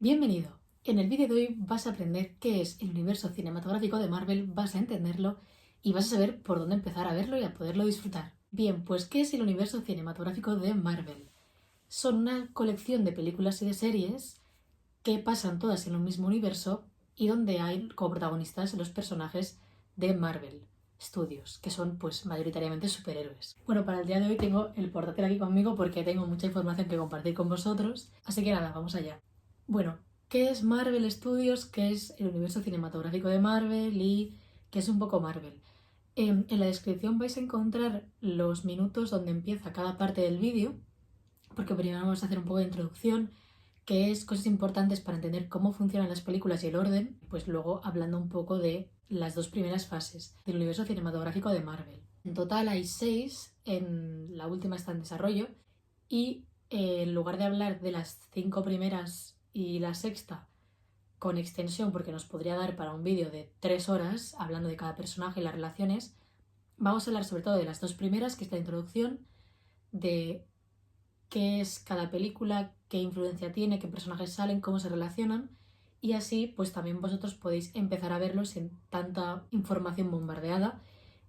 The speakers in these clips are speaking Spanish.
Bienvenido. En el vídeo de hoy vas a aprender qué es el universo cinematográfico de Marvel, vas a entenderlo y vas a saber por dónde empezar a verlo y a poderlo disfrutar. Bien, pues ¿qué es el universo cinematográfico de Marvel? Son una colección de películas y de series que pasan todas en un mismo universo y donde hay como protagonistas los personajes de Marvel Studios, que son pues mayoritariamente superhéroes. Bueno, para el día de hoy tengo el portátil aquí conmigo porque tengo mucha información que compartir con vosotros, así que nada, vamos allá. Bueno, ¿qué es Marvel Studios? ¿Qué es el universo cinematográfico de Marvel? ¿Y qué es un poco Marvel? En la descripción vais a encontrar los minutos donde empieza cada parte del vídeo, porque primero vamos a hacer un poco de introducción, que es cosas importantes para entender cómo funcionan las películas y el orden, pues luego hablando un poco de las dos primeras fases del universo cinematográfico de Marvel. En total hay 6, en la última está en desarrollo, y en lugar de hablar de las 5 primeras y la sexta con extensión, porque nos podría dar para un vídeo de 3 horas hablando de cada personaje y las relaciones, vamos a hablar sobre todo de las dos primeras, que es la introducción, de qué es cada película, qué influencia tiene, qué personajes salen, cómo se relacionan, y así pues también vosotros podéis empezar a verlo sin tanta información bombardeada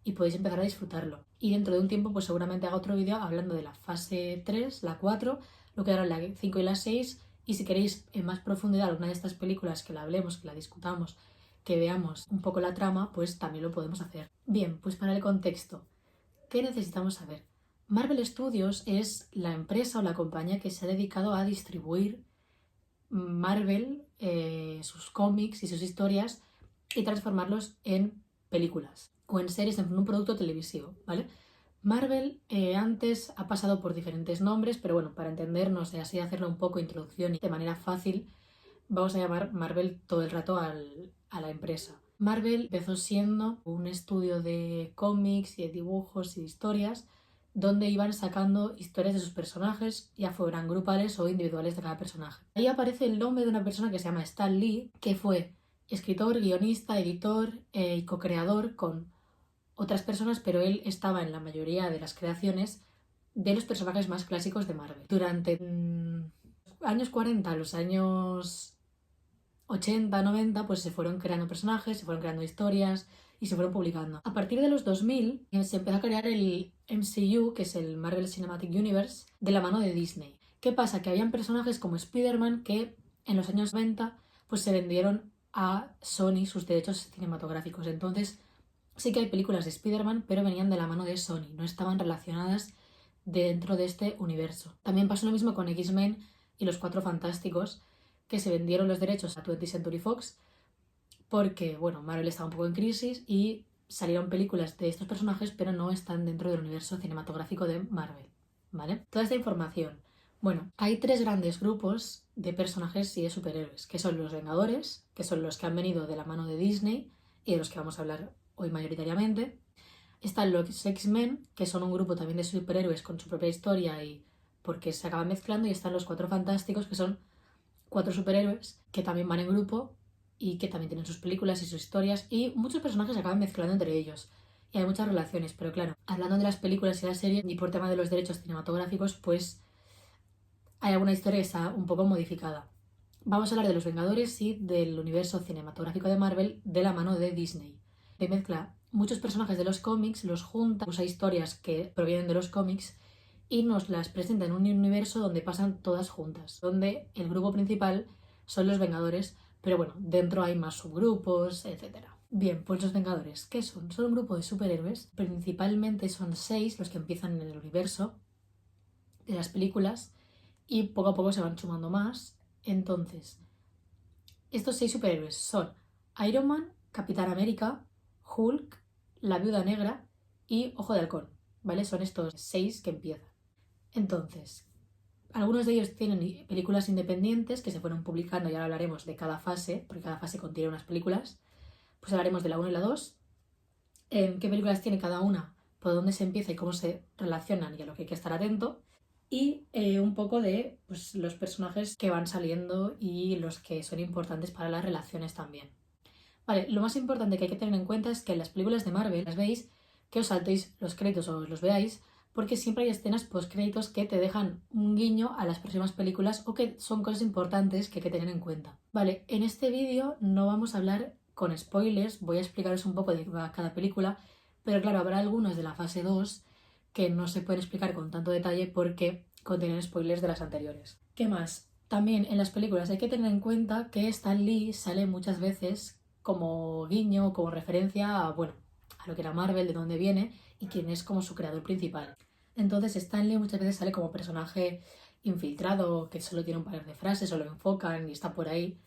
y podéis empezar a disfrutarlo. Y dentro de un tiempo pues seguramente haga otro vídeo hablando de la fase 3, la 4, lo que hará la 5 y la 6, y si queréis en más profundidad alguna de estas películas que la hablemos, que la discutamos, que veamos un poco la trama, pues también lo podemos hacer. Bien, pues para el contexto, ¿qué necesitamos saber? Marvel Studios es la empresa o la compañía que se ha dedicado a distribuir Marvel, sus cómics y sus historias y transformarlos en películas o en series, en un producto televisivo, ¿vale? Marvel antes ha pasado por diferentes nombres, pero bueno, para entendernos y así hacerlo un poco introducción y de manera fácil, vamos a llamar Marvel todo el rato a la empresa. Marvel empezó siendo un estudio de cómics y de dibujos y de historias donde iban sacando historias de sus personajes, ya fueran grupales o individuales de cada personaje. Ahí aparece el nombre de una persona que se llama Stan Lee, que fue escritor, guionista, editor y co-creador con otras personas, pero él estaba en la mayoría de las creaciones de los personajes más clásicos de Marvel. Durante años 40, los años 80, 90, pues se fueron creando personajes, se fueron creando historias y se fueron publicando. A partir de los 2000 se empezó a crear el MCU, que es el Marvel Cinematic Universe, de la mano de Disney. ¿Qué pasa? Que habían personajes como Spider-Man que en los años 90 pues se vendieron a Sony sus derechos cinematográficos. Entonces sí que hay películas de Spider-Man, pero venían de la mano de Sony, no estaban relacionadas dentro de este universo. También pasó lo mismo con X-Men y los Cuatro Fantásticos, que se vendieron los derechos a 20th Century Fox porque, bueno, Marvel estaba un poco en crisis y salieron películas de estos personajes, pero no están dentro del universo cinematográfico de Marvel, ¿vale? Toda esta información. Bueno, hay 3 grandes grupos de personajes y de superhéroes, que son los Vengadores, que son los que han venido de la mano de Disney y de los que vamos a hablar hoy mayoritariamente. Están los X-Men, que son un grupo también de superhéroes con su propia historia y porque se acaban mezclando, y están los Cuatro Fantásticos, que son 4 superhéroes que también van en grupo y que también tienen sus películas y sus historias, y muchos personajes se acaban mezclando entre ellos. Y hay muchas relaciones, pero claro, hablando de las películas y las series y por tema de los derechos cinematográficos, pues hay alguna historia que está un poco modificada. Vamos a hablar de los Vengadores y del universo cinematográfico de Marvel de la mano de Disney. De mezcla muchos personajes de los cómics, los junta, usa historias que provienen de los cómics y nos las presenta en un universo donde pasan todas juntas, donde el grupo principal son los Vengadores, pero bueno, dentro hay más subgrupos, etcétera. Bien, pues los Vengadores, ¿qué son? Son un grupo de superhéroes, principalmente son 6 los que empiezan en el universo de las películas y poco a poco se van sumando más. Entonces, estos 6 superhéroes son Iron Man, Capitán América, Hulk, la Viuda Negra y Ojo de Halcón, ¿vale? Son estos 6 que empiezan. Entonces, algunos de ellos tienen películas independientes que se fueron publicando y ahora hablaremos de cada fase, porque cada fase contiene unas películas. Pues hablaremos de la 1 y la 2, qué películas tiene cada una, por dónde se empieza y cómo se relacionan y a lo que hay que estar atento. Y un poco de pues, los personajes que van saliendo y los que son importantes para las relaciones también. Vale, lo más importante que hay que tener en cuenta es que en las películas de Marvel las veis, que os saltéis los créditos o os los veáis, porque siempre hay escenas postcréditos que te dejan un guiño a las próximas películas o que son cosas importantes que hay que tener en cuenta. Vale, en este vídeo no vamos a hablar con spoilers, voy a explicaros un poco de qué va cada película, pero claro, habrá algunos de la fase 2 que no se pueden explicar con tanto detalle porque contienen spoilers de las anteriores. ¿Qué más? También en las películas hay que tener en cuenta que Stan Lee sale muchas veces como guiño, como referencia a, bueno, a lo que era Marvel, de dónde viene y quién es como su creador principal. Entonces Stan Lee muchas veces sale como personaje infiltrado, que solo tiene un par de frases o lo enfocan y está por ahí.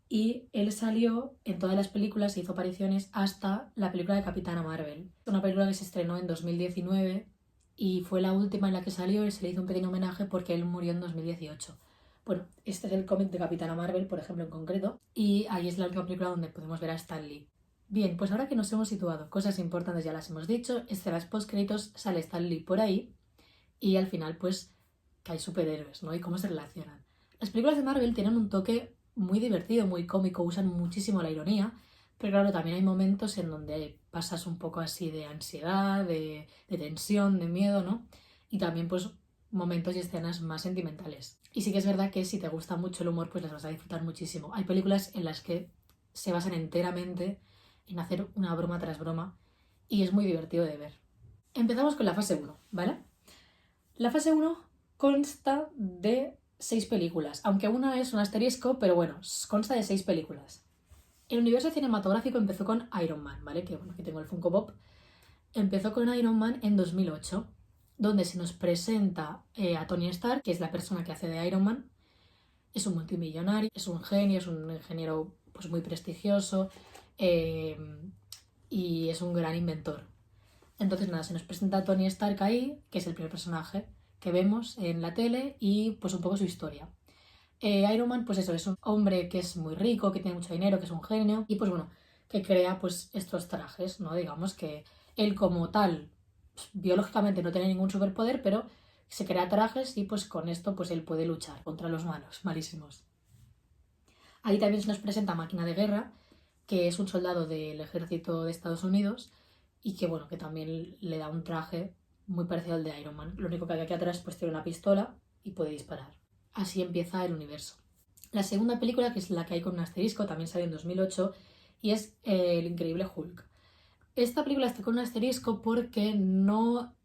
Y él salió en todas las películas e hizo apariciones hasta la película de Capitana Marvel. Una película que se estrenó en 2019 y fue la última en la que salió y se le hizo un pequeño homenaje porque él murió en 2018. Bueno, este es el cómic de Capitana Marvel, por ejemplo, en concreto, y ahí es la última película donde podemos ver a Stan Lee. Bien, pues ahora que nos hemos situado, cosas importantes ya las hemos dicho, escenas post-créditos, sale Stan Lee por ahí y al final pues que hay superhéroes, ¿no? Y cómo se relacionan. Las películas de Marvel tienen un toque muy divertido, muy cómico, usan muchísimo la ironía, pero claro, también hay momentos en donde pasas un poco así de ansiedad, de tensión, de miedo, ¿no? Y también pues momentos y escenas más sentimentales. Y sí que es verdad que si te gusta mucho el humor, pues las vas a disfrutar muchísimo. Hay películas en las que se basan enteramente en hacer una broma tras broma y es muy divertido de ver. Empezamos con la fase 1, ¿vale? La fase 1 consta de 6 películas, aunque una es un asterisco, pero bueno, consta de 6 películas. El universo cinematográfico empezó con Iron Man, ¿vale? Que bueno, aquí tengo el Funko Pop. Empezó con Iron Man en 2008, donde se nos presenta a Tony Stark, que es la persona que hace de Iron Man. Es un multimillonario, es un genio, es un ingeniero pues, muy prestigioso eh, y es un gran inventor. Entonces nada, se nos presenta a Tony Stark ahí, que es el primer personaje que vemos en la tele y pues un poco su historia. Iron Man, pues eso, es un hombre que es muy rico, que tiene mucho dinero, que es un genio y pues bueno, que crea pues estos trajes, ¿no? Digamos que él como tal, pues, biológicamente no tiene ningún superpoder, pero se crea trajes y pues con esto pues él puede luchar contra los malos, malísimos. Ahí también se nos presenta Máquina de Guerra, que es un soldado del ejército de Estados Unidos y que bueno, que también le da un traje muy parecido al de Iron Man. Lo único que hay aquí atrás pues tiene una pistola y puede disparar. Así empieza el universo. La segunda película, que es la que hay con un asterisco, también salió en 2008 y es El Increíble Hulk. Esta película está con un asterisco porque no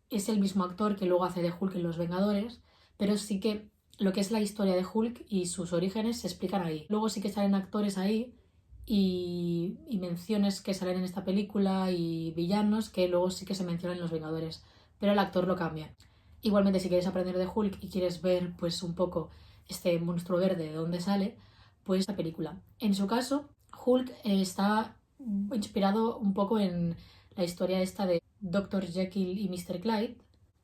es el mismo actor que luego hace de Hulk en Los Vengadores, pero sí que lo que es la historia de Hulk y sus orígenes se explican ahí. Luego sí que salen actores ahí y menciones que salen en esta película y villanos que luego sí que se mencionan en Los Vengadores, pero el actor lo cambia. Igualmente, si quieres aprender de Hulk y quieres ver pues un poco este monstruo verde de dónde sale, pues la película. En su caso, Hulk está inspirado un poco en la historia esta de Dr. Jekyll y Mr. Hyde,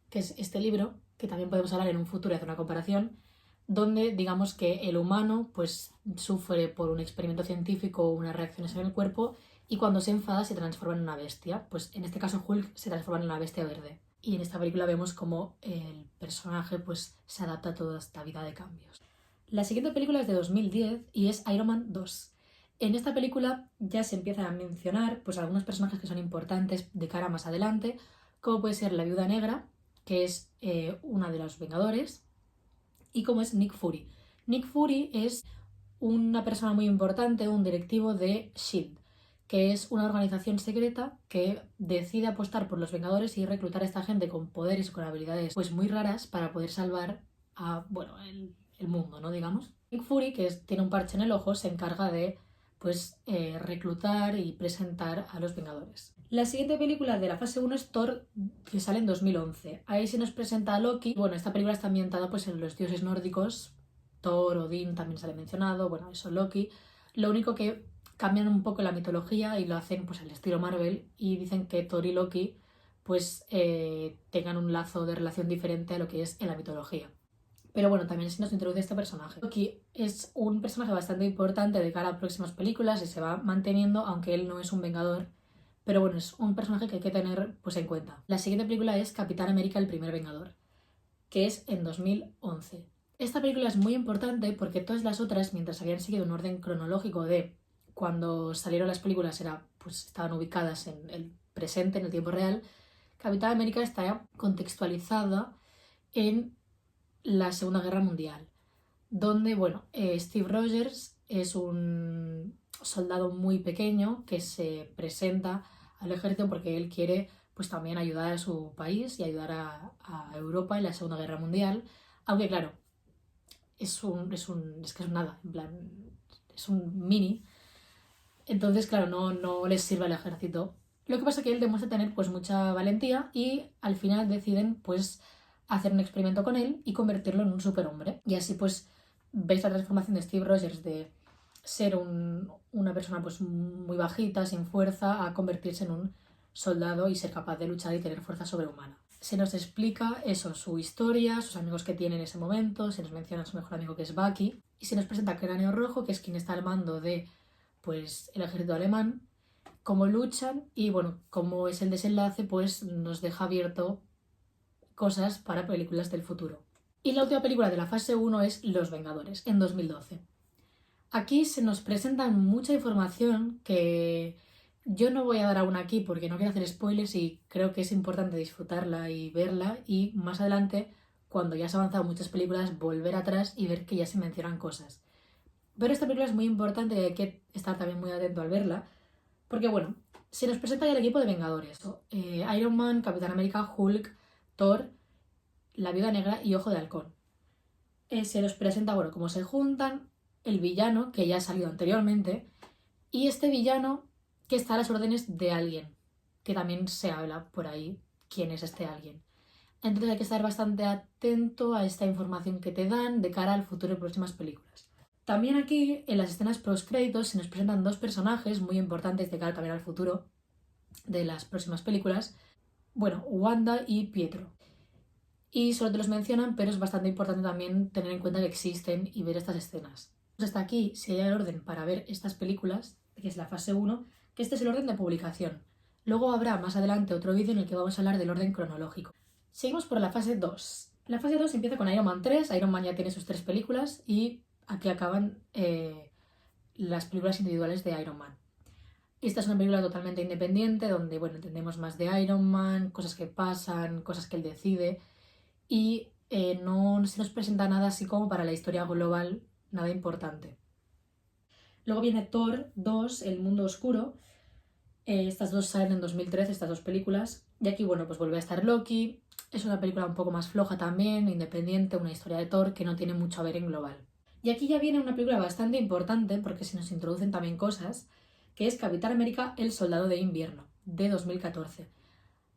que es este libro, que también podemos hablar en un futuro y hacer una comparación, donde digamos que el humano pues sufre por un experimento científico unas reacciones en el cuerpo y cuando se enfada se transforma en una bestia. Pues en este caso Hulk se transforma en una bestia verde. Y en esta película vemos cómo el personaje pues se adapta a toda esta vida de cambios. La siguiente película es de 2010 y es Iron Man 2. En esta película ya se empiezan a mencionar pues algunos personajes que son importantes de cara más adelante, como puede ser la Viuda Negra, que es una de los Vengadores, y como es Nick Fury. Nick Fury es una persona muy importante, un directivo de SHIELD, que es una organización secreta que decide apostar por los Vengadores y reclutar a esta gente con poderes y con habilidades pues muy raras para poder salvar a, bueno, el mundo, ¿no? Digamos. Nick Fury, que tiene un parche en el ojo, se encarga de pues reclutar y presentar a los Vengadores. La siguiente película de la fase 1 es Thor, que sale en 2011. Ahí se nos presenta a Loki. Bueno, esta película está ambientada pues en los dioses nórdicos. Thor, Odín también sale mencionado, bueno, eso Loki. Lo único que cambian un poco la mitología y lo hacen pues al estilo Marvel y dicen que Thor y Loki pues tengan un lazo de relación diferente a lo que es en la mitología. Pero bueno, también se nos introduce este personaje. Loki es un personaje bastante importante de cara a próximas películas y se va manteniendo, aunque él no es un vengador. Pero bueno, es un personaje que hay que tener pues, en cuenta. La siguiente película es Capitán América, el primer vengador, que es en 2011. Esta película es muy importante porque todas las otras, mientras habían seguido un orden cronológico de cuando salieron las películas, pues, estaban ubicadas en el presente, en el tiempo real. Capitán América está contextualizada en la Segunda Guerra Mundial, donde, bueno, Steve Rogers es un soldado muy pequeño que se presenta al ejército porque él quiere pues también ayudar a su país y ayudar a Europa en la Segunda Guerra Mundial, aunque claro, es que es nada, en plan, es un mini, entonces claro, no les sirve al ejército. Lo que pasa es que él demuestra tener pues mucha valentía y al final deciden pues hacer un experimento con él y convertirlo en un superhombre. Y así pues veis la transformación de Steve Rogers de ser una persona pues muy bajita, sin fuerza, a convertirse en un soldado y ser capaz de luchar y tener fuerza sobrehumana. Se nos explica eso, su historia, sus amigos que tiene en ese momento, se nos menciona a su mejor amigo que es Bucky y se nos presenta Cráneo Rojo, que es quien está al mando de pues el ejército alemán, cómo luchan y bueno, cómo es el desenlace, pues nos deja abierto cosas para películas del futuro. Y la última película de la fase 1 es Los Vengadores, en 2012. Aquí se nos presenta mucha información que yo no voy a dar aún aquí porque no quiero hacer spoilers y creo que es importante disfrutarla y verla y más adelante, cuando ya se han avanzado muchas películas, volver atrás y ver que ya se mencionan cosas. Pero esta película es muy importante y hay que estar también muy atento al verla porque bueno, se nos presenta ya el equipo de Vengadores. Iron Man, Capitán América, Hulk, Thor, la Viuda Negra y Ojo de Halcón. Se nos presenta, bueno, cómo se juntan, el villano, que ya ha salido anteriormente, y este villano que está a las órdenes de alguien, que también se habla por ahí quién es este alguien. Entonces hay que estar bastante atento a esta información que te dan de cara al futuro y próximas películas. También aquí, en las escenas post-créditos, se nos presentan dos personajes muy importantes de cara también al futuro de las próximas películas. Bueno, Wanda y Pietro. Y solo te los mencionan, pero es bastante importante también tener en cuenta que existen y ver estas escenas. Pues hasta aquí se halla el orden para ver estas películas, que es la fase 1, que este es el orden de publicación. Luego habrá más adelante otro vídeo en el que vamos a hablar del orden cronológico. Seguimos por la fase 2. La fase 2 empieza con Iron Man 3, Iron Man ya tiene sus 3 películas y aquí acaban las películas individuales de Iron Man. Esta es una película totalmente independiente donde, bueno, entendemos más de Iron Man, cosas que pasan, cosas que él decide y no se nos presenta nada así como para la historia global, nada importante. Luego viene Thor 2, El Mundo Oscuro. Estas dos salen en 2013, estas dos películas. Y aquí, bueno, pues vuelve a estar Loki. Es una película un poco más floja también, independiente, una historia de Thor que no tiene mucho a ver en global. Y aquí ya viene una película bastante importante porque se nos introducen también cosas, que es Capitán América, El Soldado de Invierno, de 2014.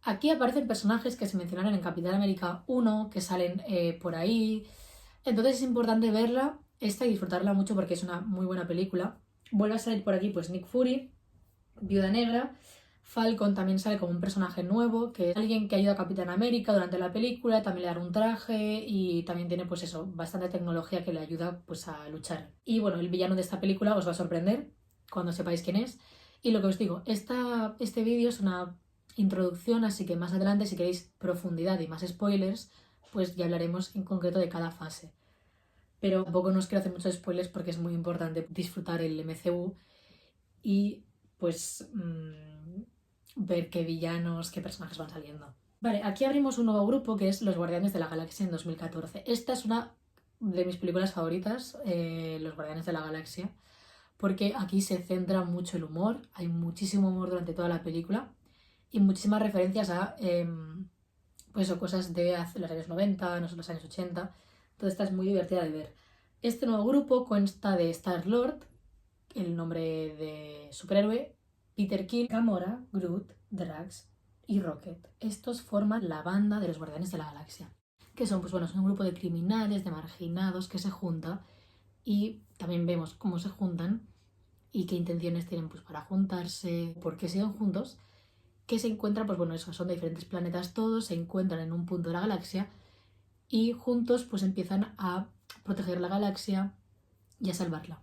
Aquí aparecen personajes que se mencionaron en Capitán América 1, que salen por ahí. Entonces es importante verla, esta y disfrutarla mucho porque es una muy buena película. Vuelve a salir por aquí pues Nick Fury, Viuda Negra. Falcon también sale como un personaje nuevo, que es alguien que ayuda a Capitán América durante la película, también le da un traje y también tiene pues eso, bastante tecnología que le ayuda pues a luchar. Y bueno, el villano de esta película os va a sorprender cuando sepáis quién es. Y lo que os digo, este vídeo es una introducción, así que más adelante si queréis profundidad y más spoilers, pues ya hablaremos en concreto de cada fase. Pero tampoco no os quiero hacer muchos spoilers porque es muy importante disfrutar el MCU y pues ver qué villanos, qué personajes van saliendo. Vale, aquí abrimos un nuevo grupo que es Los Guardianes de la Galaxia en 2014. Esta es una de mis películas favoritas, Los Guardianes de la Galaxia, porque aquí se centra mucho el humor, hay muchísimo humor durante toda la película y muchísimas referencias a pues, cosas de los años 90, no son los años 80, entonces esta es muy divertida de ver. Este nuevo grupo consta de Star-Lord, el nombre de superhéroe, Peter Quill, Gamora, Groot, Drax y Rocket. Estos forman la banda de los Guardianes de la Galaxia, que son, pues bueno, son un grupo de criminales, de marginados que se junta y también vemos cómo se juntan y qué intenciones tienen pues para juntarse, por qué siguen juntos, que se encuentran, pues bueno, eso, son de diferentes planetas todos, se encuentran en un punto de la galaxia y juntos pues empiezan a proteger la galaxia y a salvarla.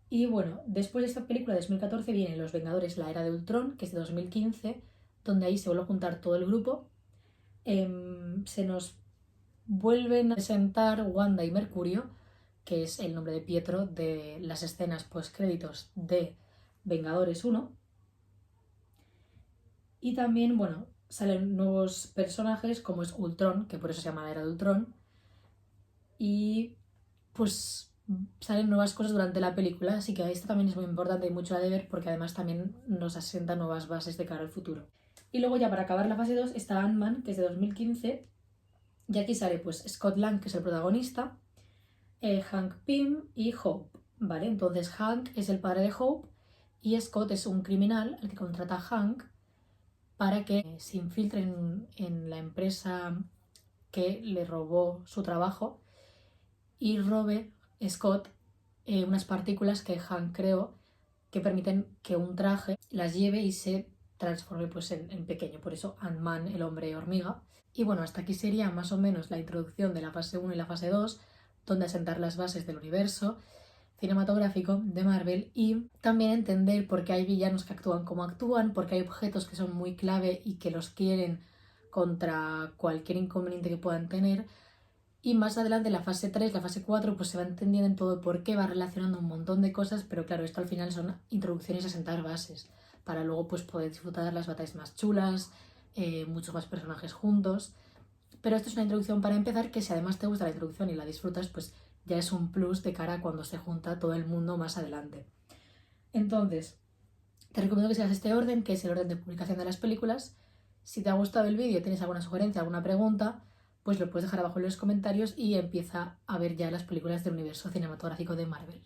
Y bueno, después de esta película de 2014 vienen Los Vengadores, la Era de Ultron, que es de 2015, donde ahí se vuelve a juntar todo el grupo. Se nos vuelven a presentar Wanda y Mercurio, que es el nombre de Pietro de las escenas post-créditos de Vengadores 1. Y también, bueno, salen nuevos personajes como es Ultron, que por eso se llama la Era de Ultron, y pues salen nuevas cosas durante la película, así que esto también es muy importante y mucho a ver porque además también nos asienta nuevas bases de cara al futuro. Y luego ya para acabar la fase 2 está Ant-Man, que es de 2015, y aquí sale pues Scott Lang, que es el protagonista, Hank Pym y Hope, ¿vale? Entonces Hank es el padre de Hope y Scott es un criminal al que contrata Hank para que se infiltre en la empresa que le robó su trabajo y robe Scott unas partículas que Hank creó que permiten que un traje las lleve y se transforme pues en pequeño. Por eso Ant-Man, el hombre hormiga. Y bueno, hasta aquí sería más o menos la introducción de la fase 1 y la fase 2, donde asentar las bases del universo cinematográfico de Marvel y también entender por qué hay villanos que actúan como actúan, porque hay objetos que son muy clave y que los quieren contra cualquier inconveniente que puedan tener. Y más adelante, la fase 3, la fase 4, pues se va entendiendo en todo por qué, va relacionando un montón de cosas, pero claro, esto al final son introducciones a sentar bases, para luego pues poder disfrutar las batallas más chulas, muchos más personajes juntos. Pero esto es una introducción para empezar, que si además te gusta la introducción y la disfrutas, pues ya es un plus de cara a cuando se junta todo el mundo más adelante. Entonces, te recomiendo que sigas este orden, que es el orden de publicación de las películas. Si te ha gustado el vídeo, tienes alguna sugerencia, alguna pregunta, pues lo puedes dejar abajo en los comentarios y empieza a ver ya las películas del universo cinematográfico de Marvel.